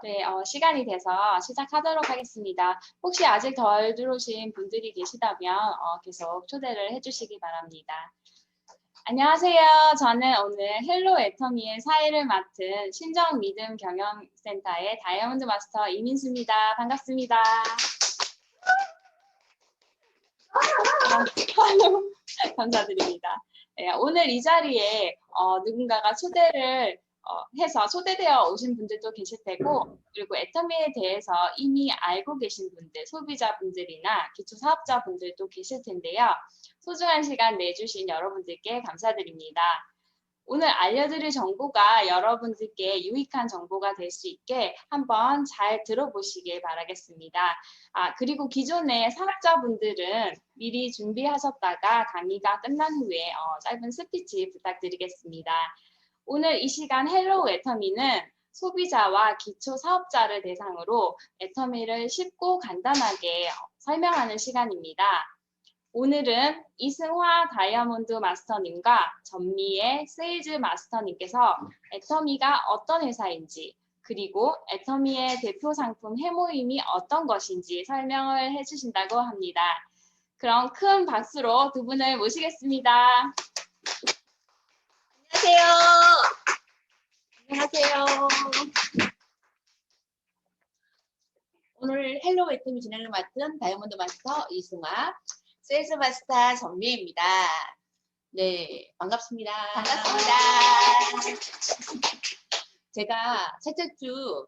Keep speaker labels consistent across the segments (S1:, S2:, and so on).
S1: 네, 시간이 돼서 시작하도록 하겠습니다. 혹시 아직 덜 들어오신 분들이 계시다면 계속 초대를 해주시기 바랍니다. 안녕하세요. 저는 오늘 헬로 애터미의 사회를 맡은 신정 믿음 경영센터의 다이아몬드 마스터 이민수입니다. 반갑습니다. 감사드립니다. 네, 오늘 이 자리에 누군가가 초대를 해서 초대되어 오신 분들도 계실 테고, 그리고 애터미에 대해서 이미 알고 계신 분들, 소비자분들이나 기초사업자분들도 계실 텐데요. 소중한 시간 내주신 여러분들께 감사드립니다. 오늘 알려드릴 정보가 여러분들께 유익한 정보가 될 수 있게 한번 잘 들어보시길 바라겠습니다. 그리고 기존의 사업자분들은 미리 준비하셨다가 강의가 끝난 후에 짧은 스피치 부탁드리겠습니다. 오늘 이 시간 헬로우 애터미는 소비자와 기초 사업자를 대상으로 애터미를 쉽고 간단하게 설명하는 시간입니다. 오늘은 이승화 다이아몬드 마스터님과 전미애 세일즈 마스터님께서 애터미가 어떤 회사인지, 그리고 애터미의 대표 상품 해모임이 어떤 것인지 설명을 해주신다고 합니다. 그럼 큰 박수로 두 분을 모시겠습니다.
S2: 안녕하세요. 오늘 헬로 애터미 진행을 맡은 다이아몬드 마스터 이승화, 세일즈 마스터 전미애입니다. 네, 반갑습니다. 제가 셋째 주,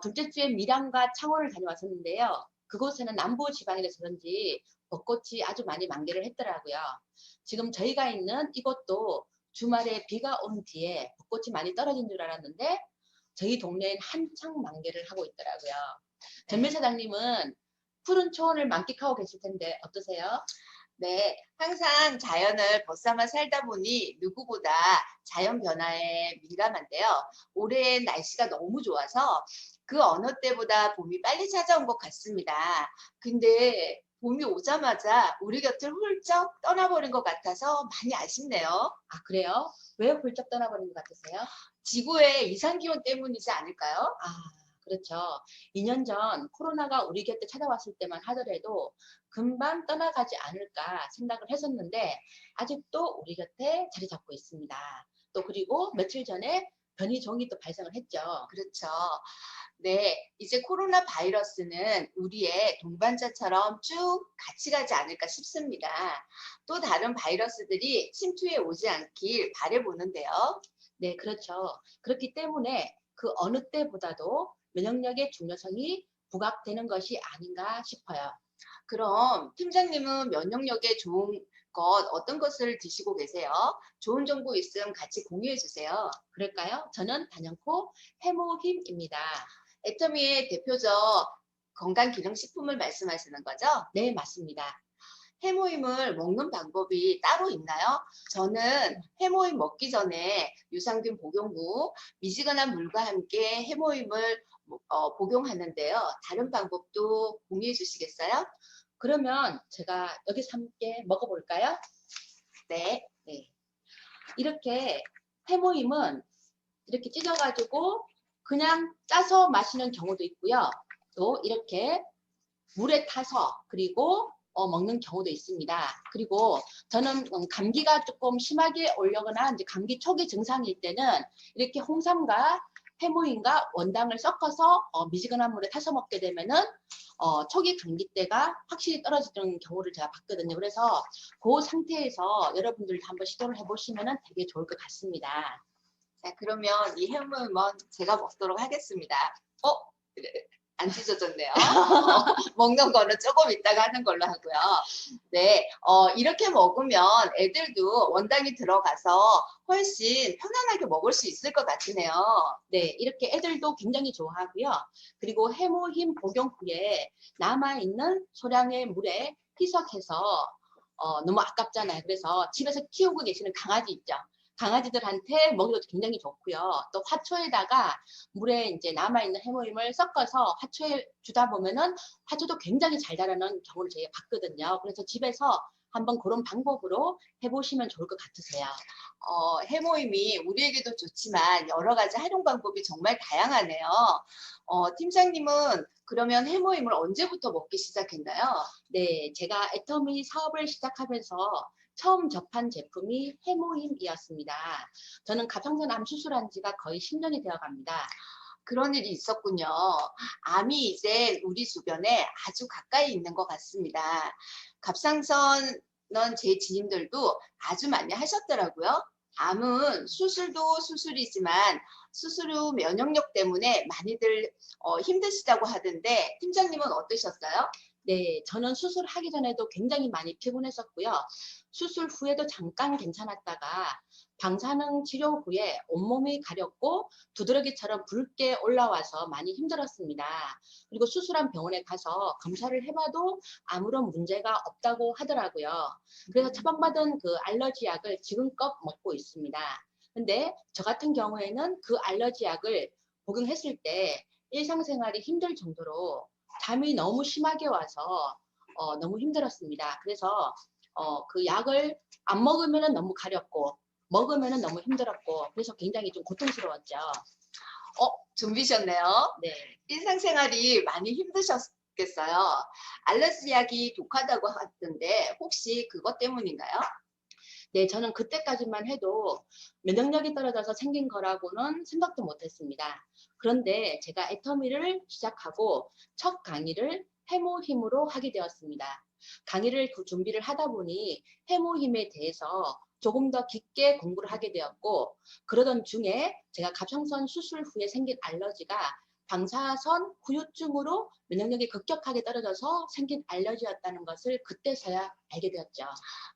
S2: 둘째 주에 밀양과 창원을 다녀왔었는데요. 그곳에는 남부 지방이라서 그런지 벚꽃이 아주 많이 만개를 했더라고요. 지금 저희가 있는 이곳도 주말에 비가 온 뒤에 벚꽃이 많이 떨어진 줄 알았는데 저희 동네엔 한창 만개를 하고 있더라고요. 전미 사장님은 푸른 초원을 만끽하고 계실 텐데 어떠세요?
S3: 네, 항상 자연을 벗삼아 살다 보니 누구보다 자연 변화에 민감한데요. 올해 날씨가 너무 좋아서 그 어느 때보다 봄이 빨리 찾아온 것 같습니다. 근데 봄이 오자마자 우리 곁을 훌쩍 떠나버린 것 같아서 많이 아쉽네요.
S2: 아, 그래요? 왜 훌쩍 떠나버린 것 같으세요?
S3: 지구의 이상기온 때문이지 않을까요?
S2: 아, 그렇죠. 2년 전 코로나가 우리 곁에 찾아왔을 때만 하더라도 금방 떠나가지 않을까 생각을 했었는데 아직도 우리 곁에 자리 잡고 있습니다. 또 그리고 며칠 전에 변이종이 또 발생을 했죠.
S3: 그렇죠. 네, 이제 코로나 바이러스는 우리의 동반자처럼 쭉 같이 가지 않을까 싶습니다. 또 다른 바이러스들이 침투해 오지 않길 바라보는데요.
S2: 네, 그렇죠. 그렇기 때문에 그 어느 때보다도 면역력의 중요성이 부각되는 것이 아닌가 싶어요.
S3: 그럼 팀장님은 면역력에 좋은 것 어떤 것을 드시고 계세요? 좋은 정보 있으면 같이 공유해 주세요.
S2: 그럴까요? 저는 단연코 해모힘입니다.
S3: 애터미의 대표적 건강기능식품을 말씀하시는 거죠?
S2: 네, 맞습니다.
S3: 해모임을 먹는 방법이 따로 있나요? 저는 해모임 먹기 전에 유산균 복용 후 미지근한 물과 함께 해모임을 복용하는데요. 다른 방법도 공유해 주시겠어요?
S2: 그러면 제가 여기서 함께 먹어볼까요?
S3: 네.
S2: 네. 이렇게 해모임은 이렇게 찢어가지고 그냥 짜서 마시는 경우도 있고요. 또 이렇게 물에 타서 그리고 먹는 경우도 있습니다. 그리고 저는 감기가 조금 심하게 오려거나 이제 감기 초기 증상일 때는 이렇게 홍삼과 해모임과 원당을 섞어서 미지근한 물에 타서 먹게 되면은 초기 감기 때가 확실히 떨어지는 경우를 제가 봤거든요. 그래서 그 상태에서 여러분들도 한번 시도를 해보시면 되게 좋을 것 같습니다.
S3: 자, 그러면 이 해모임은 제가 먹도록 하겠습니다. 안 찢어졌네요. 먹는 거는 조금 이따가 하는 걸로 하고요. 네, 이렇게 먹으면 애들도 원당이 들어가서 훨씬 편안하게 먹을 수 있을 것 같으네요.
S2: 네, 이렇게 애들도 굉장히 좋아하고요. 그리고 해모힘 복용 후에 남아있는 소량의 물에 희석해서 너무 아깝잖아요. 그래서 집에서 키우고 계시는 강아지 있죠. 강아지들한테 먹이도 굉장히 좋고요. 또 화초에다가 물에 이제 남아있는 해모임을 섞어서 화초에 주다 보면은 화초도 굉장히 잘 자라는 경우를 저희가 봤거든요. 그래서 집에서 한번 그런 방법으로 해보시면 좋을 것 같으세요.
S3: 해모임이 우리에게도 좋지만 여러 가지 활용 방법이 정말 다양하네요. 팀장님은 그러면 해모임을 언제부터 먹기 시작했나요?
S2: 네, 제가 애터미 사업을 시작하면서 처음 접한 제품이 해모임이었습니다. 저는 갑상선 암 수술한 지가 거의 10년이 되어 갑니다.
S3: 그런 일이 있었군요. 암이 이제 우리 주변에 아주 가까이 있는 것 같습니다. 갑상선은 제 지인들도 아주 많이 하셨더라고요. 암은 수술도 수술이지만 수술 후 면역력 때문에 많이들 힘드시다고 하던데 팀장님은 어떠셨어요?
S2: 네, 저는 수술하기 전에도 굉장히 많이 피곤했었고요. 수술 후에도 잠깐 괜찮았다가 방사능 치료 후에 온몸이 가렵고 두드러기처럼 붉게 올라와서 많이 힘들었습니다. 그리고 수술한 병원에 가서 검사를 해봐도 아무런 문제가 없다고 하더라고요. 그래서 처방받은 그 알러지 약을 지금껏 먹고 있습니다. 근데 저 같은 경우에는 그 알러지 약을 복용했을 때 일상생활이 힘들 정도로 잠이 너무 심하게 와서 너무 힘들었습니다. 그래서 그 약을 안 먹으면 너무 가렵고 먹으면 너무 힘들었고 그래서 굉장히 좀 고통스러웠죠.
S3: 준비셨네요.
S2: 네.
S3: 일상생활이 많이 힘드셨겠어요. 알러지 약이 독하다고 하던데 혹시 그것 때문인가요?
S2: 네, 저는 그때까지만 해도 면역력이 떨어져서 생긴 거라고는 생각도 못했습니다. 그런데 제가 애터미를 시작하고 첫 강의를 해모힘으로 하게 되었습니다. 강의를 준비를 하다 보니 해모힘에 대해서 조금 더 깊게 공부를 하게 되었고 그러던 중에 제가 갑상선 수술 후에 생긴 알러지가 방사선 후유증으로 면역력이 급격하게 떨어져서 생긴 알러지였다는 것을 그때서야 알게 되었죠.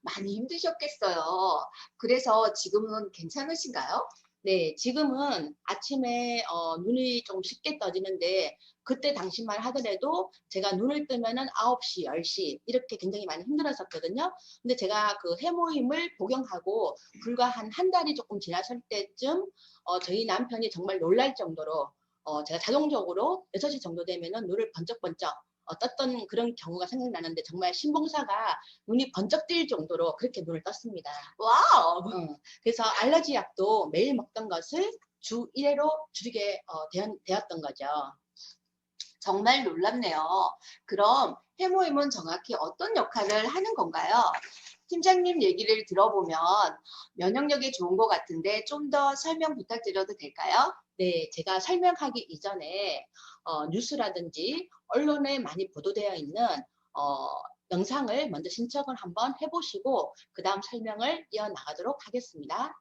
S3: 많이 힘드셨겠어요. 그래서 지금은 괜찮으신가요?
S2: 네, 지금은 아침에 눈이 좀 쉽게 떠지는데 그때 당시만 하더라도 제가 눈을 뜨면은 9시, 10시 이렇게 굉장히 많이 힘들었었거든요. 근데 제가 그 해모임을 복용하고 불과 한 달이 조금 지났을 때쯤 저희 남편이 정말 놀랄 정도로 제가 자동적으로 6시 정도 되면은 눈을 번쩍번쩍 떴던 그런 경우가 생각나는데 정말 신봉사가 눈이 번쩍 뜰 정도로 그렇게 눈을 떴습니다.
S3: 와우!
S2: 그래서 알러지 약도 매일 먹던 것을 주 1회로 줄이게 되었던 거죠.
S3: 정말 놀랍네요. 그럼 해모임은 정확히 어떤 역할을 하는 건가요? 팀장님 얘기를 들어보면 면역력이 좋은 것 같은데 좀 더 설명 부탁드려도 될까요?
S2: 네, 제가 설명하기 이전에 뉴스라든지 언론에 많이 보도되어 있는 어, 영상을 먼저 신청을 한번 해보시고 그 다음 설명을 이어나가도록 하겠습니다.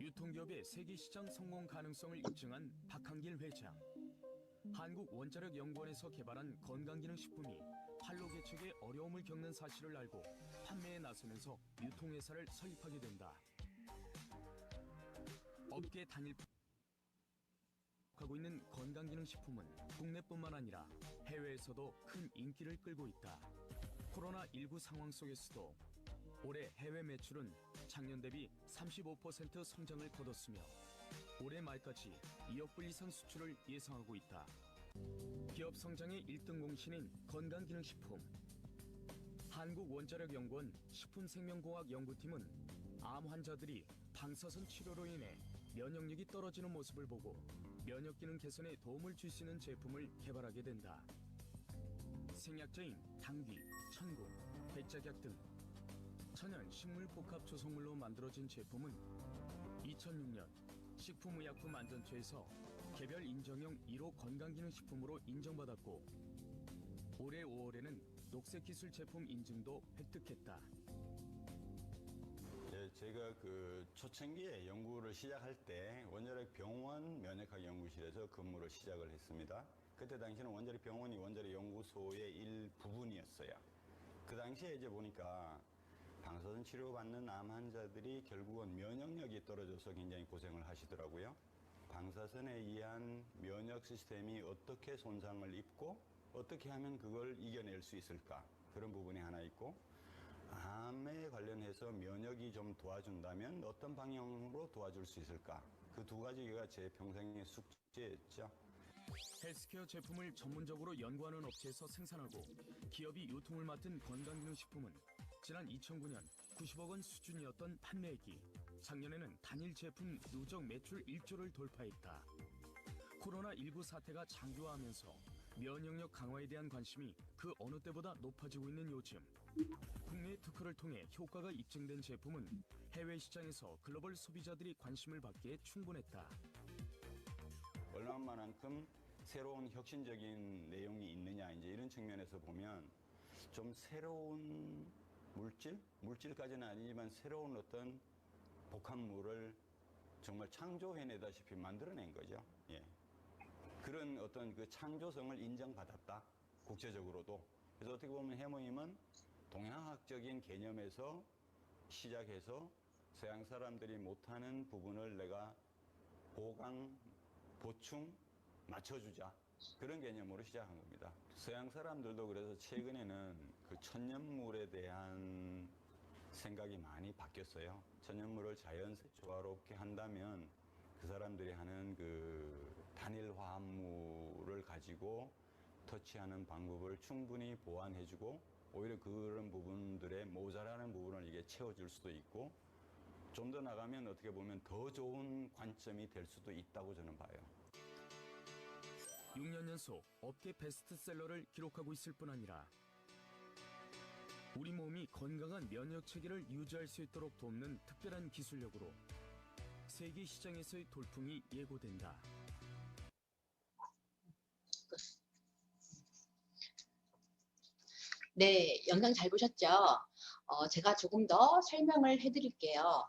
S4: 유통기업의 세계시장 성공 가능성을 입증한 박한길 회장. 한국원자력연구원에서 개발한 건강기능식품이 판로 개척에 어려움을 겪는 사실을 알고 판매에 나서면서 유통회사를 설립하게 된다. 업계 단일화하고 있는 건강기능식품은 국내뿐만 아니라 해외에서도 큰 인기를 끌고 있다. 코로나19 상황 속에서도 올해 해외 매출은 작년 대비 35% 성장을 거뒀으며 올해 말까지 2억 불 이상 수출을 예상하고 있다. 기업 성장의 1등 공신인 건강기능식품. 한국원자력연구원 식품생명공학연구팀은 암 환자들이 방사선 치료로 인해 면역력이 떨어지는 모습을 보고 면역기능 개선에 도움을 줄 수 있는 제품을 개발하게 된다. 생약자인 당귀, 천국, 백작약 등 천연 식물 복합 조성물로 만들어진 제품은 2006년 식품의약품안전처에서 개별 인정형 1호 건강기능식품으로 인정받았고 올해 5월에는 녹색기술 제품 인증도 획득했다.
S5: 예, 제가 그 초창기에 연구를 시작할 때 원자력 병원 면역학 연구실에서 근무를 시작을 했습니다. 그때 당시는 원자력 병원이 원자력 연구소의 일부분이었어요. 그 당시에 이제 보니까 방사선 치료받는 암 환자들이 결국은 면역력이 떨어져서 굉장히 고생을 하시더라고요. 방사선에 의한 면역 시스템이 어떻게 손상을 입고 어떻게 하면 그걸 이겨낼 수 있을까, 그런 부분이 하나 있고, 암에 관련해서 면역이 좀 도와준다면 어떤 방향으로 도와줄 수 있을까? 그 두 가지가 제 평생의 숙제였죠.
S4: 헬스케어 제품을 전문적으로 연구하는 업체에서 생산하고 기업이 유통을 맡은 건강기능식품은 지난 2009년 90억 원 수준이었던 판매액이 작년에는 단일 제품 누적 매출 1조를 돌파했다. 코로나19 사태가 장기화하면서 면역력 강화에 대한 관심이 그 어느 때보다 높아지고 있는 요즘, 국내 특허를 통해 효과가 입증된 제품은 해외 시장에서 글로벌 소비자들이 관심을 받기에 충분했다.
S5: 얼마만큼 새로운 혁신적인 내용이 있느냐, 이제 이런 측면에서 보면 좀 새로운 물질까지는 아니지만 새로운 어떤 복합물을 정말 창조해내다시피 만들어낸 거죠. 예. 그런 어떤 그 창조성을 인정받았다, 국제적으로도. 그래서 어떻게 보면 해모임은 동양학적인 개념에서 시작해서 서양 사람들이 못하는 부분을 내가 보충, 맞춰주자, 그런 개념으로 시작한 겁니다. 서양 사람들도 그래서 최근에는 그 천연물에 대한 생각이 많이 바뀌었어요. 천연물을 자연스레 조화롭게 한다면 그 사람들이 하는 그 단일 화합물을 가지고 터치하는 방법을 충분히 보완해주고 오히려 그런 부분들의 모자라는 부분을 이게 채워줄 수도 있고, 좀 더 나가면 어떻게 보면 더 좋은 관점이 될 수도 있다고 저는 봐요.
S4: 6년 연속 업계 베스트셀러를 기록하고 있을 뿐 아니라 우리 몸이 건강한 면역 체계를 유지할 수 있도록 돕는 특별한 기술력으로 세계 시장에서의 돌풍이 예고된다.
S2: 네, 영상 잘 보셨죠? 제가 조금 더 설명을 해드릴게요.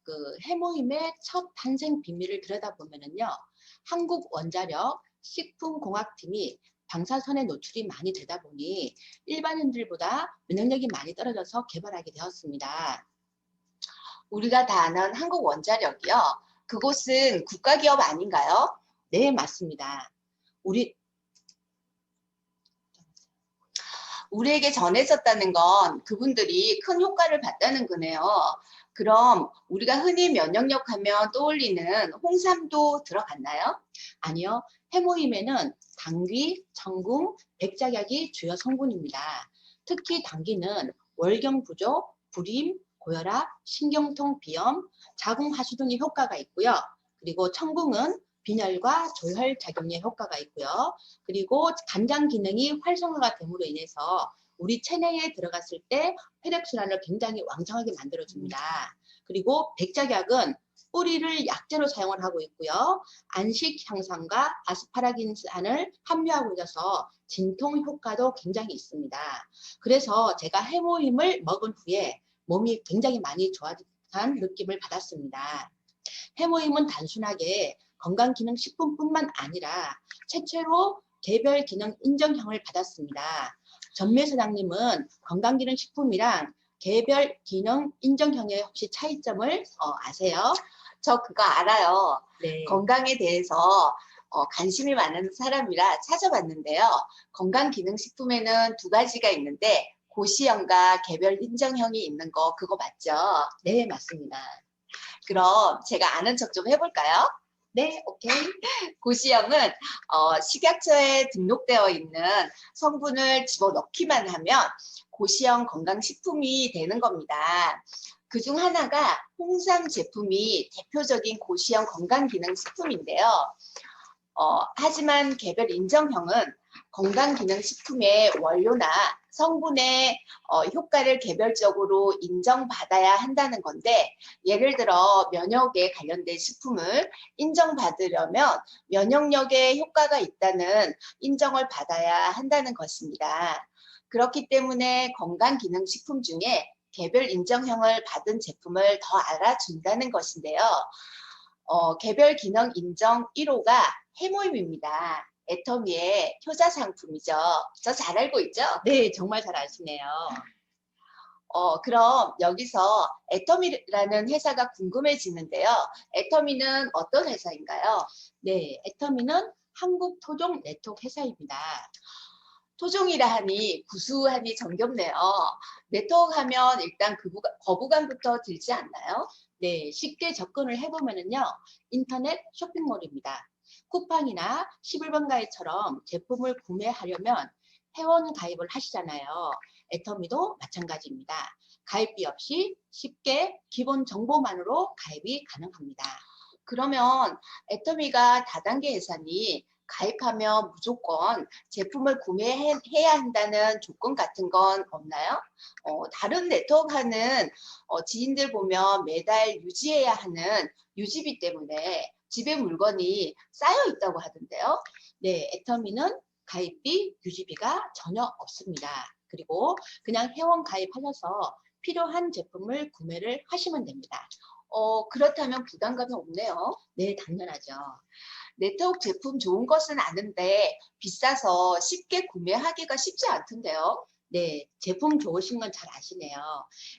S2: 그 해모임의 첫 탄생 비밀을 들여다보면은요, 한국 원자력 식품공학팀이 방사선에 노출이 많이 되다 보니 일반인들보다 면역력이 많이 떨어져서 개발하게 되었습니다.
S3: 우리가 다 아는 한국원자력이요. 그곳은 국가기업 아닌가요?
S2: 네, 맞습니다.
S3: 우리에게 전해졌다는 건 그분들이 큰 효과를 봤다는 거네요. 그럼 우리가 흔히 면역력 하면 떠올리는 홍삼도 들어갔나요?
S2: 아니요, 해모임에는 당귀, 청궁, 백작약이 주요 성분입니다. 특히 당귀는 월경 부족, 불임, 고혈압, 신경통, 비염, 자궁하수 등의 효과가 있고요. 그리고 청궁은 빈혈과 조혈 작용에 효과가 있고요. 그리고 간장 기능이 활성화가 됨으로 인해서 우리 체내에 들어갔을 때 혈액순환을 굉장히 왕성하게 만들어줍니다. 그리고 백작약은 뿌리를 약재로 사용을 하고 있고요. 안식 향상과 아스파라긴산을 함유하고 있어서 진통 효과도 굉장히 있습니다. 그래서 제가 해모임을 먹은 후에 몸이 굉장히 많이 좋아진 느낌을 받았습니다. 해모임은 단순하게 건강기능식품뿐만 아니라 최초로 개별기능 인정형을 받았습니다. 전매 사장님은 건강기능식품이랑 개별기능 인정형의 혹시 차이점을 아세요?
S3: 저 그거 알아요.
S2: 네.
S3: 건강에 대해서 관심이 많은 사람이라 찾아봤는데요. 건강기능식품에는 두 가지가 있는데 고시형과 개별 인정형이 있는 거 그거 맞죠?
S2: 네, 맞습니다.
S3: 그럼 제가 아는 척 좀 해볼까요?
S2: 네, 오케이.
S3: 고시형은 식약처에 등록되어 있는 성분을 집어넣기만 하면 고시형 건강식품이 되는 겁니다. 그중 하나가 홍삼 제품이 대표적인 고시형 건강기능식품인데요. 하지만 개별 인정형은 건강기능식품의 원료나 성분의 효과를 개별적으로 인정받아야 한다는 건데, 예를 들어 면역에 관련된 식품을 인정받으려면 면역력에 효과가 있다는 인정을 받아야 한다는 것입니다. 그렇기 때문에 건강기능식품 중에 개별 인정형을 받은 제품을 더 알아준다는 것인데요. 개별 기능 인정 1호가 해모임입니다. 애터미의 효자 상품이죠. 저 잘 알고 있죠?
S2: 네, 정말 잘 아시네요.
S3: 그럼 여기서 애터미라는 회사가 궁금해지는데요. 애터미는 어떤 회사인가요?
S2: 네, 애터미는 한국 토종 네트워크 회사입니다.
S3: 토종이라 하니 구수하니 정겹네요. 네트워크 하면 일단 거부감부터 들지 않나요?
S2: 네, 쉽게 접근을 해보면은요, 인터넷 쇼핑몰입니다. 쿠팡이나 11번 가입처럼 제품을 구매하려면 회원 가입을 하시잖아요. 애터미도 마찬가지입니다. 가입비 없이 쉽게 기본 정보만으로 가입이 가능합니다.
S3: 그러면 애터미가 다단계 회사니 가입하면 무조건 제품을 구매해야 한다는 조건 같은 건 없나요? 다른 네트워크는 지인들 보면 매달 유지해야 하는 유지비 때문에 집에 물건이 쌓여 있다고 하던데요.
S2: 네, 애터미는 가입비, 유지비가 전혀 없습니다. 그리고 그냥 회원 가입하셔서 필요한 제품을 구매를 하시면 됩니다.
S3: 그렇다면 부담감이 없네요.
S2: 네, 당연하죠.
S3: 네트워크 제품 좋은 것은 아는데 비싸서 쉽게 구매하기가 쉽지 않던데요.
S2: 네, 제품 좋으신 건 잘 아시네요.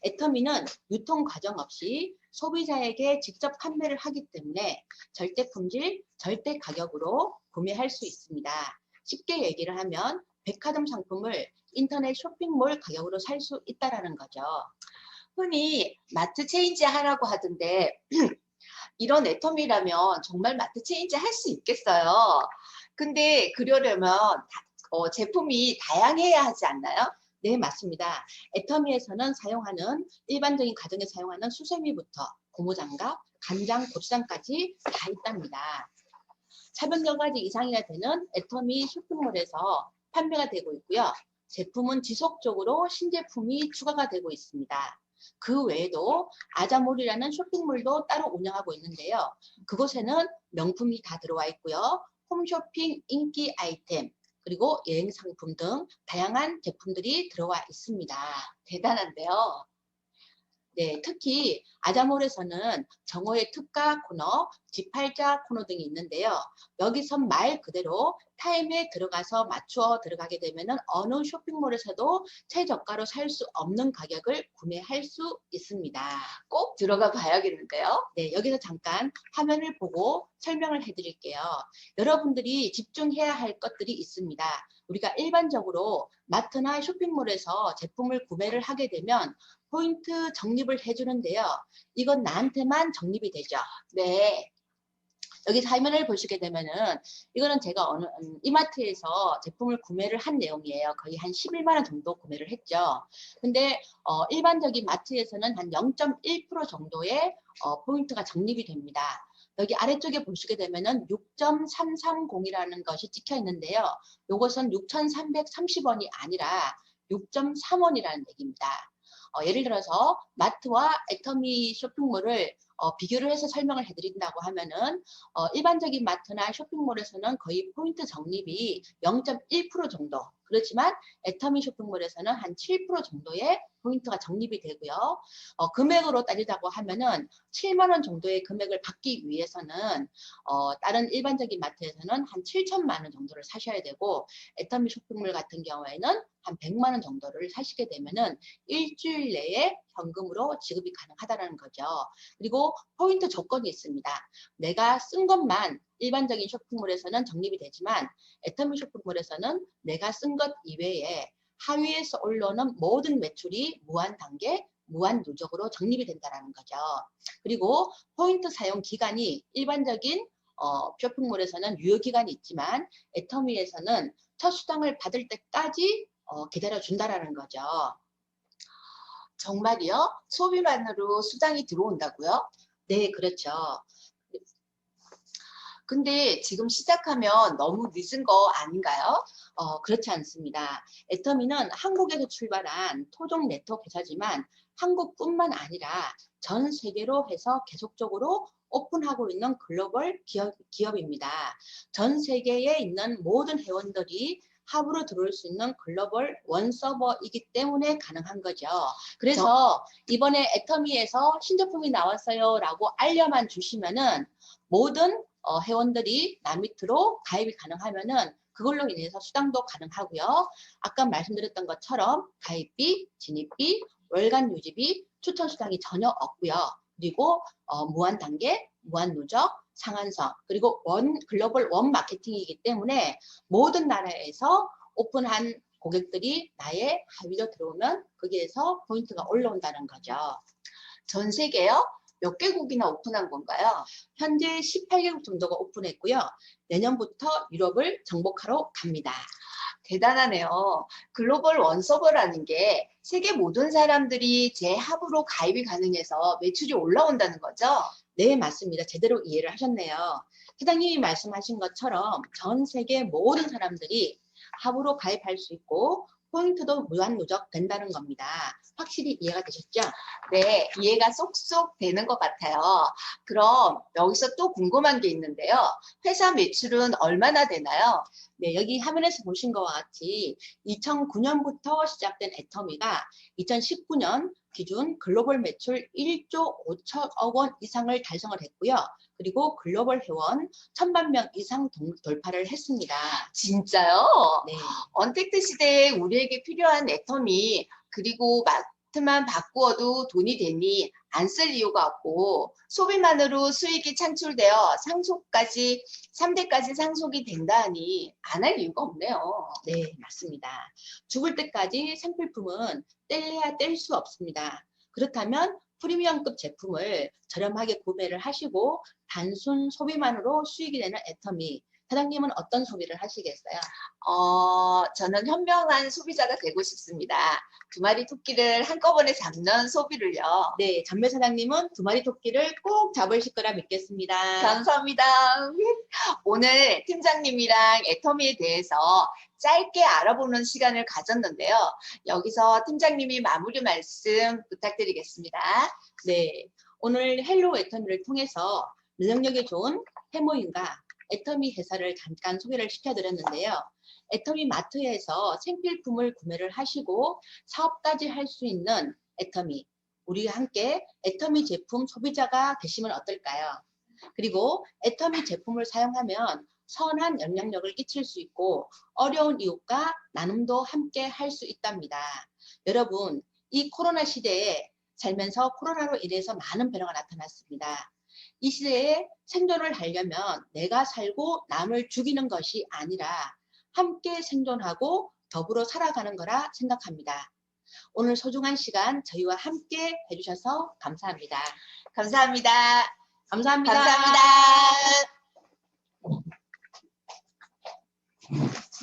S2: 애터미는 유통 과정 없이 소비자에게 직접 판매를 하기 때문에 절대 품질, 절대 가격으로 구매할 수 있습니다. 쉽게 얘기를 하면 백화점 상품을 인터넷 쇼핑몰 가격으로 살 수 있다라는 거죠.
S3: 흔히 마트 체인지 하라고 하던데 이런 애터미라면 정말 마트 체인지 할 수 있겠어요. 근데 그러려면 제품이 다양해야 하지 않나요?
S2: 네, 맞습니다. 애터미에서는 사용하는 일반적인 가정에 사용하는 수세미부터 고무장갑, 간장, 고추장까지 다 있답니다. 400여 가지 이상이나 되는 애터미 쇼핑몰에서 판매가 되고 있고요. 제품은 지속적으로 신제품이 추가가 되고 있습니다. 그 외에도 아자몰이라는 쇼핑몰도 따로 운영하고 있는데요. 그곳에는 명품이 다 들어와 있고요. 홈쇼핑 인기 아이템, 그리고 여행 상품 등 다양한 제품들이 들어와 있습니다.
S3: 대단한데요.
S2: 네, 특히 아자몰에서는 정오의 특가 코너, G8자 코너 등이 있는데요. 여기서 말 그대로 타임에 들어가서 맞추어 들어가게 되면은 어느 쇼핑몰에서도 최저가로 살 수 없는 가격을 구매할 수 있습니다.
S3: 꼭 들어가 봐야겠는데요.
S2: 네, 여기서 잠깐 화면을 보고 설명을 해드릴게요. 여러분들이 집중해야 할 것들이 있습니다. 우리가 일반적으로 마트나 쇼핑몰에서 제품을 구매를 하게 되면 포인트 적립을 해주는데요. 이건 나한테만 적립이 되죠.
S3: 네.
S2: 여기 화면을 보시게 되면은 이거는 제가 이마트에서 제품을 구매를 한 내용이에요. 거의 한 11만 원 정도 구매를 했죠. 근데 일반적인 마트에서는 한 0.1% 정도의 포인트가 적립이 됩니다. 여기 아래쪽에 보시게 되면은 6.330이라는 것이 찍혀 있는데요. 이것은 6,330원이 아니라 6.3원이라는 얘기입니다. 예를 들어서 마트와 애터미 쇼핑몰을 비교를 해서 설명을 해드린다고 하면은 일반적인 마트나 쇼핑몰에서는 거의 포인트 적립이 0.1% 정도, 그렇지만 애터미 쇼핑몰에서는 한 7% 정도의 포인트가 적립이 되고요. 금액으로 따지자고 하면은 7만 원 정도의 금액을 받기 위해서는 다른 일반적인 마트에서는 한 7천만 원 정도를 사셔야 되고, 애터미 쇼핑몰 같은 경우에는 한 100만 원 정도를 사시게 되면은 일주일 내에 현금으로 지급이 가능하다는 거죠. 그리고 포인트 조건이 있습니다. 내가 쓴 것만 일반적인 쇼핑몰에서는 적립이 되지만 애터미 쇼핑몰에서는 내가 쓴 것 이외에 하위에서 올라오는 모든 매출이 무한 단계, 무한 누적으로 적립이 된다는 거죠. 그리고 포인트 사용 기간이 일반적인 쇼핑몰에서는 유효기간이 있지만 애터미에서는 첫 수당을 받을 때까지 기다려준다라는 거죠.
S3: 정말이요? 소비만으로 수당이 들어온다고요?
S2: 네, 그렇죠.
S3: 근데 지금 시작하면 너무 늦은 거 아닌가요?
S2: 그렇지 않습니다. 애터미는 한국에서 출발한 토종 네트워크 회사지만 한국뿐만 아니라 전 세계로 해서 계속적으로 오픈하고 있는 글로벌 기업입니다. 전 세계에 있는 모든 회원들이 합으로 들어올 수 있는 글로벌 원 서버이기 때문에 가능한 거죠. 그래서 이번에 애터미에서 신제품이 나왔어요 라고 알려만 주시면은 모든 회원들이 나 밑으로 가입이 가능하면은 그걸로 인해서 수당도 가능하고요. 아까 말씀드렸던 것처럼 가입비, 진입비, 월간 유지비, 추천 수당이 전혀 없고요. 그리고 무한 단계, 무한 누적, 상한선, 그리고 글로벌 원 마케팅이기 때문에 모든 나라에서 오픈한 고객들이 나의 하위로 들어오면 거기에서 포인트가 올라온다는 거죠.
S3: 전 세계요? 몇 개국이나 오픈한 건가요?
S2: 현재 18개국 정도가 오픈했고요. 내년부터 유럽을 정복하러 갑니다.
S3: 대단하네요. 글로벌 원서버라는 게 세계 모든 사람들이 제 합으로 가입이 가능해서 매출이 올라온다는 거죠?
S2: 네, 맞습니다. 제대로 이해를 하셨네요. 사장님이 말씀하신 것처럼 전 세계 모든 사람들이 합으로 가입할 수 있고 포인트도 무한누적 된다는 겁니다. 확실히 이해가 되셨죠?
S3: 네, 이해가 쏙쏙 되는 것 같아요. 그럼 여기서 또 궁금한 게 있는데요. 회사 매출은 얼마나 되나요?
S2: 네, 여기 화면에서 보신 것과 같이 2009년부터 시작된 애터미가 2019년 기준 글로벌 매출 1조 5천억 원 이상을 달성을 했고요. 그리고 글로벌 회원 1,000만 명 이상 돌파를 했습니다.
S3: 진짜요?
S2: 네.
S3: 언택트 시대에 우리에게 필요한 애터미 그리고 마트만 바꾸어도 돈이 되니 안 쓸 이유가 없고 소비만으로 수익이 창출되어 상속까지 3대까지 상속이 된다 하니 안 할 이유가 없네요.
S2: 네, 맞습니다. 죽을 때까지 생필품은 뗄래야 뗄 수 없습니다. 그렇다면 프리미엄급 제품을 저렴하게 구매를 하시고 단순 소비만으로 수익이 되는 애터미. 사장님은 어떤 소비를 하시겠어요?
S3: 저는 현명한 소비자가 되고 싶습니다. 2마리 토끼를 한꺼번에 잡는 소비를요.
S2: 네, 전매 사장님은 2마리 토끼를 꼭 잡으실 거라 믿겠습니다.
S3: 감사합니다. 오늘 팀장님이랑 애터미에 대해서 짧게 알아보는 시간을 가졌는데요. 여기서 팀장님이 마무리 말씀 부탁드리겠습니다.
S2: 네, 오늘 헬로 애터미를 통해서 면역력이 좋은 해모인과 애터미 회사를 잠깐 소개를 시켜드렸는데요. 애터미 마트에서 생필품을 구매를 하시고 사업까지 할 수 있는 애터미, 우리가 함께 애터미 제품 소비자가 되시면 어떨까요? 그리고 애터미 제품을 사용하면 선한 영향력을 끼칠 수 있고 어려운 이웃과 나눔도 함께 할 수 있답니다. 여러분, 이 코로나 시대에 살면서 코로나로 인해서 많은 변화가 나타났습니다. 이 시대에 생존을 하려면 내가 살고 남을 죽이는 것이 아니라 함께 생존하고 더불어 살아가는 거라 생각합니다. 오늘 소중한 시간 저희와 함께 해주셔서 감사합니다.
S3: 감사합니다.
S2: 감사합니다.
S3: 감사합니다.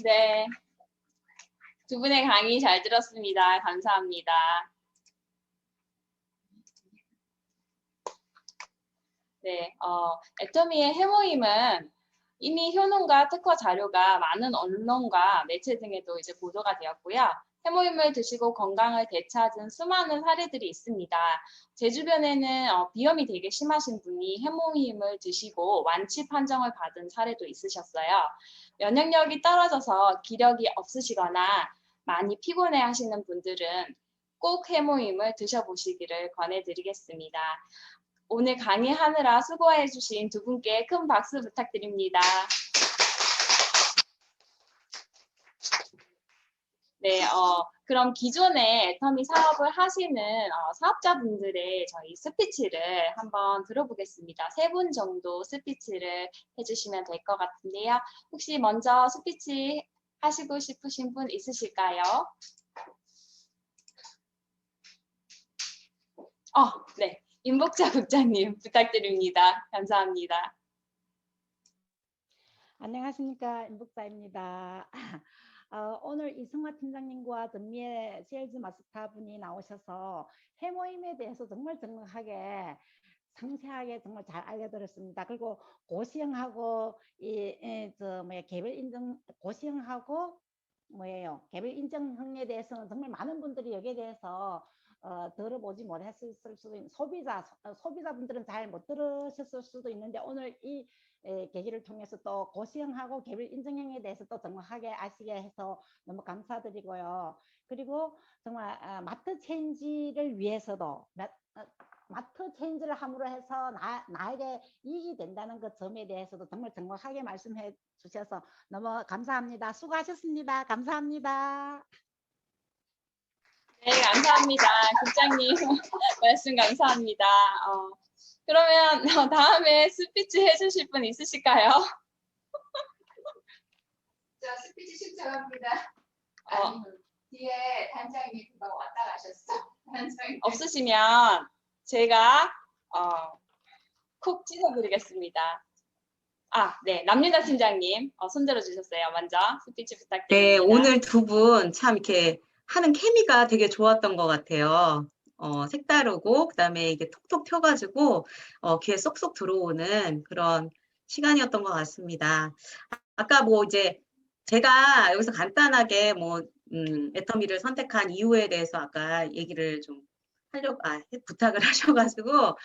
S1: 네. 두 분의 강의 잘 들었습니다. 감사합니다. 네, 애터미의 해모임은 이미 효능과 특허 자료가 많은 언론과 매체 등에도 이제 보도가 되었고요. 해모임을 드시고 건강을 되찾은 수많은 사례들이 있습니다. 제 주변에는 비염이 되게 심하신 분이 해모임을 드시고 완치 판정을 받은 사례도 있으셨어요. 면역력이 떨어져서 기력이 없으시거나 많이 피곤해 하시는 분들은 꼭 해모임을 드셔보시기를 권해드리겠습니다. 오늘 강의하느라 수고해주신 두 분께 큰 박수 부탁드립니다. 네, 그럼 기존에 애터미 사업을 하시는 사업자분들의 저희 스피치를 한번 들어보겠습니다. 3분 정도 스피치를 해주시면 될 것 같은데요. 혹시 먼저 스피치 하시고 싶으신 분 있으실까요? 네. 임복자 국장님 부탁드립니다. 감사합니다.
S6: 안녕하십니까, 임복자입니다. 오늘 이승화 팀장님과 전미의 세일즈 마스터분이 나오셔서 해모임에 대해서 정말 정확하게 상세하게 정말 잘 알려드렸습니다. 그리고 고시형하고 개별 인증 고시형하고 개별 인증형에 대해서는 정말 많은 분들이 여기에 대해서 들어보지 못했을 수도 있는 소비자분들은 잘 못 들으셨을 수도 있는데 오늘 이 계기를 통해서 또 고시형하고 개별 인증형에 대해서 또 정확하게 아시게 해서 너무 감사드리고요. 그리고 정말 마트 체인지를 위해서도 마트 체인지를 함으로 해서 나에게 이익이 된다는 그 점에 대해서도 정말 정확하게 말씀해 주셔서 너무 감사합니다. 수고하셨습니다. 감사합니다.
S1: 네, 감사합니다. 국장님 말씀 감사합니다. 그러면 다음에 스피치 해주실 분 있으실까요?
S3: 자, 스피치 신청합니다.
S1: 어,
S3: 뒤에 단장님 금방 왔다 가셨어. 단장님.
S1: 없으시면 제가 콕 찢어드리겠습니다. 네, 남윤아 팀장님 손들어 주셨어요. 먼저 스피치
S7: 네,
S1: 부탁드립니다.
S7: 오늘 두 분 참 이렇게 하는 케미가 되게 좋았던 것 같아요. 색다르고, 그다음에 이게 톡톡 튀어가지고, 귀에 쏙쏙 들어오는 그런 시간이었던 것 같습니다. 아까 뭐 이제 제가 여기서 간단하게 뭐, 애터미를 선택한 이유에 대해서 아까 얘기를 좀 부탁을 하셔가지고,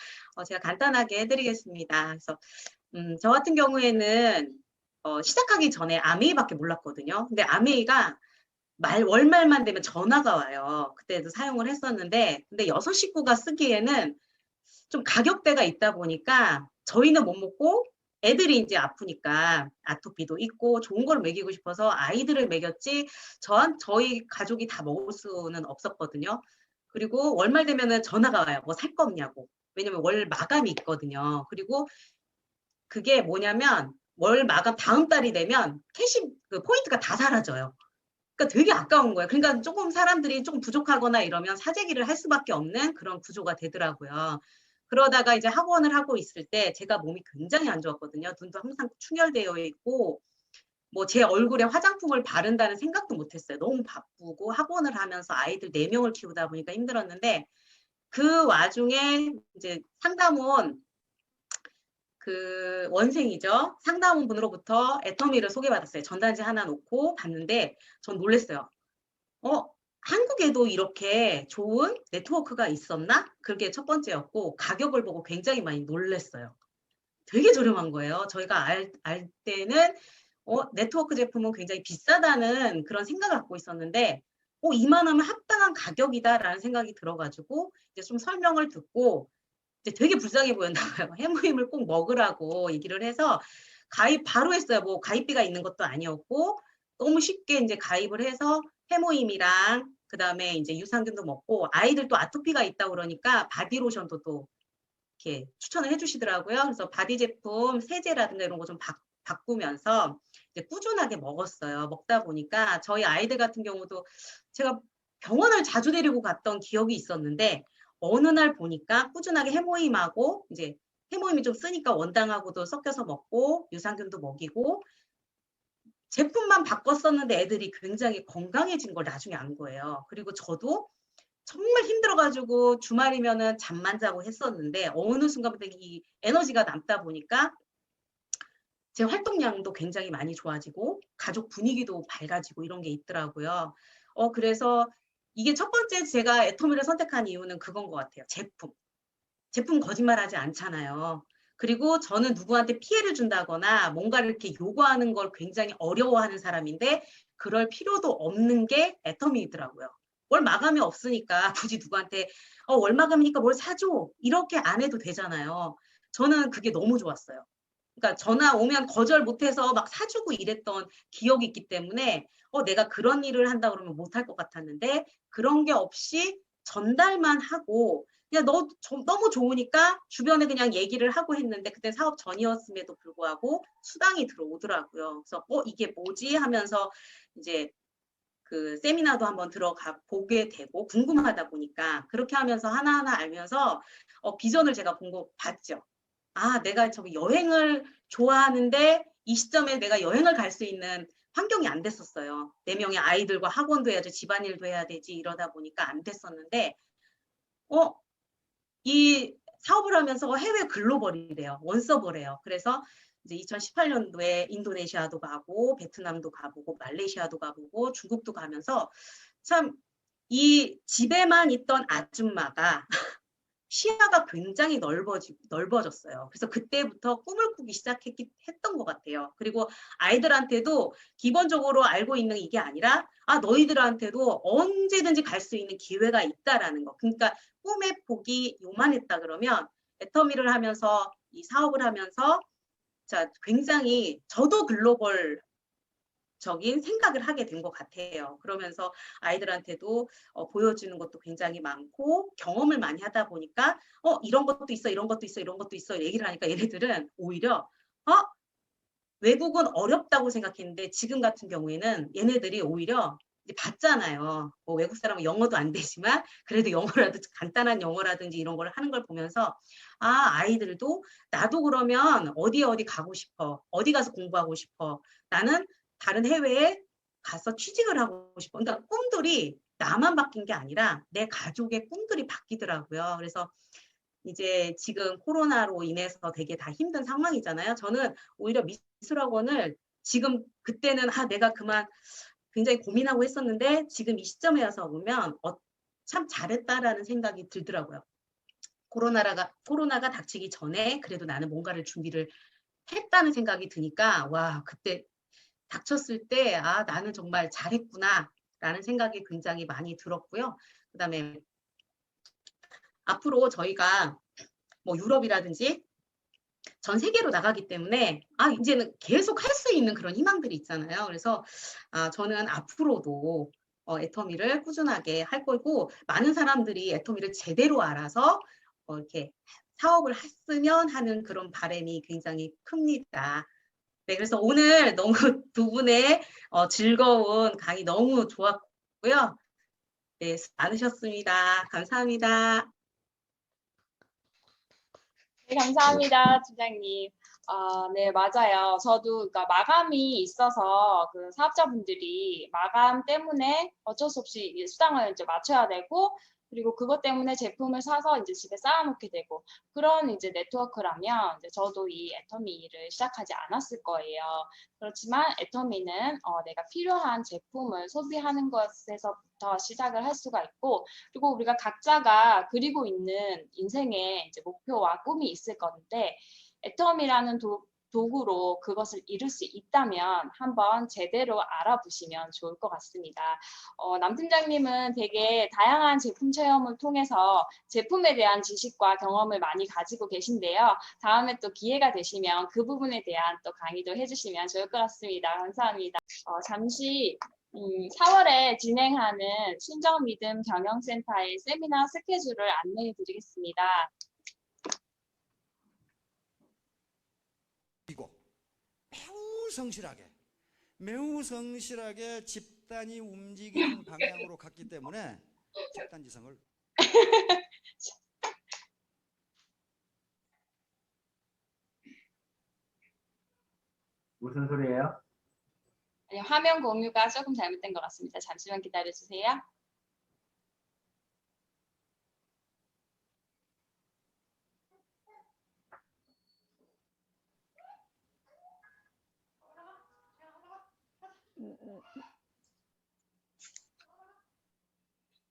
S7: 제가 간단하게 해드리겠습니다. 그래서, 저 같은 경우에는 시작하기 전에 아메이밖에 몰랐거든요. 근데 아메이가 월말만 되면 전화가 와요. 그때도 사용을 했었는데, 근데 6식구가 쓰기에는 좀 가격대가 있다 보니까 저희는 못 먹고 애들이 이제 아프니까 아토피도 있고 좋은 걸 먹이고 싶어서 아이들을 먹였지 저희 가족이 다 먹을 수는 없었거든요. 그리고 월말 되면은 전화가 와요. 뭐 살 거 없냐고. 왜냐면 월 마감이 있거든요. 그리고 그게 뭐냐면 월 마감 다음 달이 되면 그 포인트가 다 사라져요. 그러니까 되게 아까운 거예요. 그러니까 조금 사람들이 조금 부족하거나 이러면 사재기를 할 수밖에 없는 그런 구조가 되더라고요. 그러다가 이제 학원을 하고 있을 때 제가 몸이 굉장히 안 좋았거든요. 눈도 항상 충혈되어 있고 뭐 제 얼굴에 화장품을 바른다는 생각도 못했어요. 너무 바쁘고 학원을 하면서 아이들 4명을 키우다 보니까 힘들었는데 그 와중에 이제 상담원 그 원생이죠. 상담원 분으로부터 애터미를 소개받았어요. 전단지 하나 놓고 봤는데 전 놀랐어요. 한국에도 이렇게 좋은 네트워크가 있었나? 그게 첫 번째였고 가격을 보고 굉장히 많이 놀랐어요. 되게 저렴한 거예요. 저희가 알 때는 네트워크 제품은 굉장히 비싸다는 그런 생각을 갖고 있었는데 이만하면 합당한 가격이다라는 생각이 들어가지고 이제 좀 설명을 듣고 이제 되게 불쌍해 보였나 봐요. 해모임을 꼭 먹으라고 얘기를 해서 가입 바로 했어요. 뭐 가입비가 있는 것도 아니었고 너무 쉽게 이제 가입을 해서 해모임이랑 그다음에 이제 유산균도 먹고 아이들 또 아토피가 있다 그러니까 바디로션도 또 이렇게 추천을 해주시더라고요. 그래서 바디 제품 세제라든가 이런 거 좀 바꾸면서 이제 꾸준하게 먹었어요. 먹다 보니까 저희 아이들 같은 경우도 제가 병원을 자주 데리고 갔던 기억이 있었는데 어느 날 보니까 꾸준하게 해모임하고 이제 해모임이 좀 쓰니까 원당하고도 섞여서 먹고 유산균도 먹이고 제품만 바꿨었는데 애들이 굉장히 건강해진 걸 나중에 안 거예요. 그리고 저도 정말 힘들어가지고 주말이면은 잠만 자고 했었는데 어느 순간부터 이 에너지가 남다 보니까 제 활동량도 굉장히 많이 좋아지고 가족 분위기도 밝아지고 이런 게 있더라고요. 그래서 이게 첫 번째 제가 애터미를 선택한 이유는 그건 것 같아요. 제품 거짓말하지 않잖아요. 그리고 저는 누구한테 피해를 준다거나 뭔가를 이렇게 요구하는 걸 굉장히 어려워하는 사람인데 그럴 필요도 없는 게 애터미이더라고요. 월 마감이 없으니까 굳이 누구한테 월 마감이니까 뭘 사줘 이렇게 안 해도 되잖아요. 저는 그게 너무 좋았어요. 그러니까 전화 오면 거절 못해서 막 사주고 이랬던 기억이 있기 때문에 내가 그런 일을 한다 그러면 못할 것 같았는데 그런 게 없이 전달만 하고 그냥 너무 좋으니까 주변에 그냥 얘기를 하고 했는데 그때 사업 전이었음에도 불구하고 수당이 들어오더라고요. 그래서 이게 뭐지 하면서 이제 그 세미나도 한번 들어가 보게 되고 궁금하다 보니까 그렇게 하면서 하나하나 알면서 비전을 제가 봤죠. 내가 저기 여행을 좋아하는데 이 시점에 내가 여행을 갈 수 있는 환경이 안 됐었어요. 4명의 아이들과 학원도 해야지 집안일도 해야 되지 이러다 보니까 안 됐었는데 이 사업을 하면서 해외 글로벌이래요. 원서버래요. 그래서 이제 2018년도에 인도네시아도 가고 베트남도 가보고 말레이시아도 가보고 중국도 가면서 참 이 집에만 있던 아줌마가 시야가 굉장히 넓어졌어요. 그래서 그때부터 꿈을 꾸기 했던 것 같아요. 그리고 아이들한테도 기본적으로 알고 있는 이게 아니라 너희들한테도 언제든지 갈 수 있는 기회가 있다라는 거. 그러니까 꿈의 폭이 요만했다 그러면 애터미를 하면서 이 사업을 하면서 굉장히 저도 글로벌 적인 생각을 하게 된 것 같아요. 그러면서 아이들한테도 보여주는 것도 굉장히 많고 경험을 많이 하다 보니까 이런 것도 있어, 이런 것도 있어, 이런 것도 있어 얘기를 하니까 얘네들은 오히려 외국은 어렵다고 생각했는데 지금 같은 경우에는 얘네들이 오히려 봤잖아요. 뭐 외국 사람은 영어도 안 되지만 그래도 영어라도 간단한 영어라든지 이런 걸 하는 걸 보면서 아이들도 나도 그러면 어디 가고 싶어. 어디 가서 공부하고 싶어. 나는 다른 해외에 가서 취직을 하고 싶어. 그러니까 꿈들이 나만 바뀐 게 아니라 내 가족의 꿈들이 바뀌더라고요. 그래서 이제 지금 코로나로 인해서 되게 다 힘든 상황이잖아요. 저는 오히려 미술학원을 지금 그때는 내가 그만 굉장히 고민하고 했었는데 지금 이 시점에 와서 보면 참 잘했다라는 생각이 들더라고요. 코로나가 닥치기 전에 그래도 나는 뭔가를 준비를 했다는 생각이 드니까 와, 그때 닥쳤을 때 나는 정말 잘했구나라는 생각이 굉장히 많이 들었고요. 그다음에 앞으로 저희가 뭐 유럽이라든지 전 세계로 나가기 때문에 이제는 계속 할 수 있는 그런 희망들이 있잖아요. 그래서 저는 앞으로도 애터미를 꾸준하게 할 거고 많은 사람들이 애터미를 제대로 알아서 이렇게 사업을 했으면 하는 그런 바람이 굉장히 큽니다. 네, 그래서 오늘 너무 두 분의 즐거운 강의 너무 좋았고요. 네, 수고 많으셨습니다. 감사합니다.
S1: 네, 감사합니다, 팀장님. 네, 맞아요. 저도 그러니까 마감이 있어서 그 사업자분들이 마감 때문에 어쩔 수 없이 이제 수당을 이제 맞춰야 되고, 그리고 그것 때문에 제품을 사서 이제 집에 쌓아놓게 되고, 그런 이제 네트워크라면 이제 저도 이 애터미를 시작하지 않았을 거예요. 그렇지만 애터미는 내가 필요한 제품을 소비하는 것에서부터 시작을 할 수가 있고, 그리고 우리가 각자가 그리고 있는 인생의 이제 목표와 꿈이 있을 건데, 애터미라는 도구로 그것을 이룰 수 있다면 한번 제대로 알아보시면 좋을 것 같습니다. 남 팀장님은 되게 다양한 제품 체험을 통해서 제품에 대한 지식과 경험을 많이 가지고 계신데요. 다음에 또 기회가 되시면 그 부분에 대한 또 강의도 해주시면 좋을 것 같습니다. 감사합니다. 잠시 4월에 진행하는 신정믿음 경영센터의 세미나 스케줄을 안내해 드리겠습니다.
S8: 매우 성실하게 집단이 움직이는 방향으로 갔기 때문에 집단지성을
S9: 무슨 소리예요?
S1: 아니, 화면 공유가 조금 잘못된 것 같습니다. 잠시만 기다려주세요.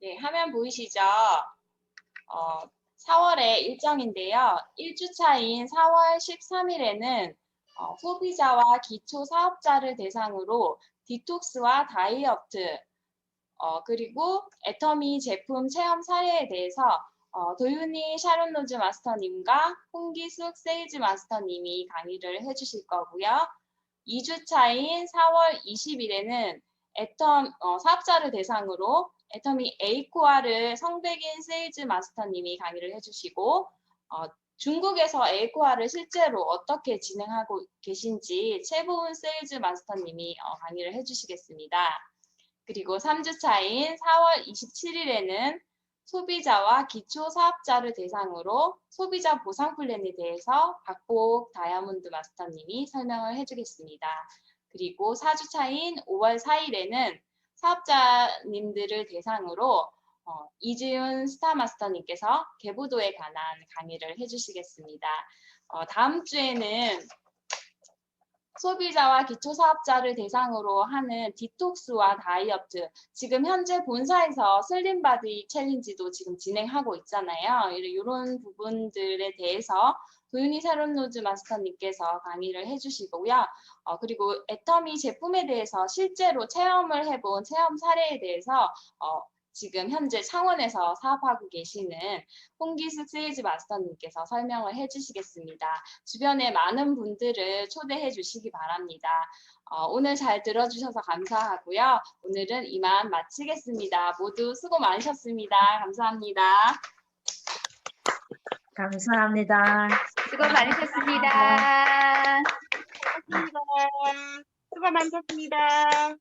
S1: 네, 화면 보이시죠? 4월의 일정인데요. 1주차인 4월 13일에는 소비자와 기초 사업자를 대상으로 디톡스와 다이어트, 그리고 애터미 제품 체험 사례에 대해서 도윤희 샤론 로즈 마스터님과 홍기숙 세일즈 마스터님이 강의를 해주실 거고요. 2주차인 4월 20일에는 사업자를 대상으로 애터미 에이코아를 성백인 세일즈 마스터님이 강의를 해주시고 중국에서 에이코아를 실제로 어떻게 진행하고 계신지 최보은 세일즈 마스터님이 강의를 해주시겠습니다. 그리고 3주차인 4월 27일에는 소비자와 기초 사업자를 대상으로 소비자 보상 플랜에 대해서 박복 다이아몬드 마스터님이 설명을 해주겠습니다. 그리고 4주차인 5월 4일에는 사업자님들을 대상으로 이지훈 스타 마스터님께서 계부도에 관한 강의를 해주시겠습니다. 다음 주에는 소비자와 기초사업자를 대상으로 하는 디톡스와 다이어트, 지금 현재 본사에서 슬림바디 챌린지도 지금 진행하고 있잖아요. 이런 부분들에 대해서 도윤희 샤론 로즈 마스터님께서 강의를 해주시고요. 그리고 애터미 제품에 대해서 실제로 체험을 해본 체험 사례에 대해서 지금 현재 창원에서 사업하고 계시는 홍기숙 세일즈 마스터님께서 설명을 해주시겠습니다. 주변에 많은 분들을 초대해 주시기 바랍니다. 오늘 잘 들어주셔서 감사하고요. 오늘은 이만 마치겠습니다. 모두 수고 많으셨습니다. 감사합니다.
S10: 감사합니다.
S3: 수고 많으셨습니다.
S10: 수고 많으셨습니다.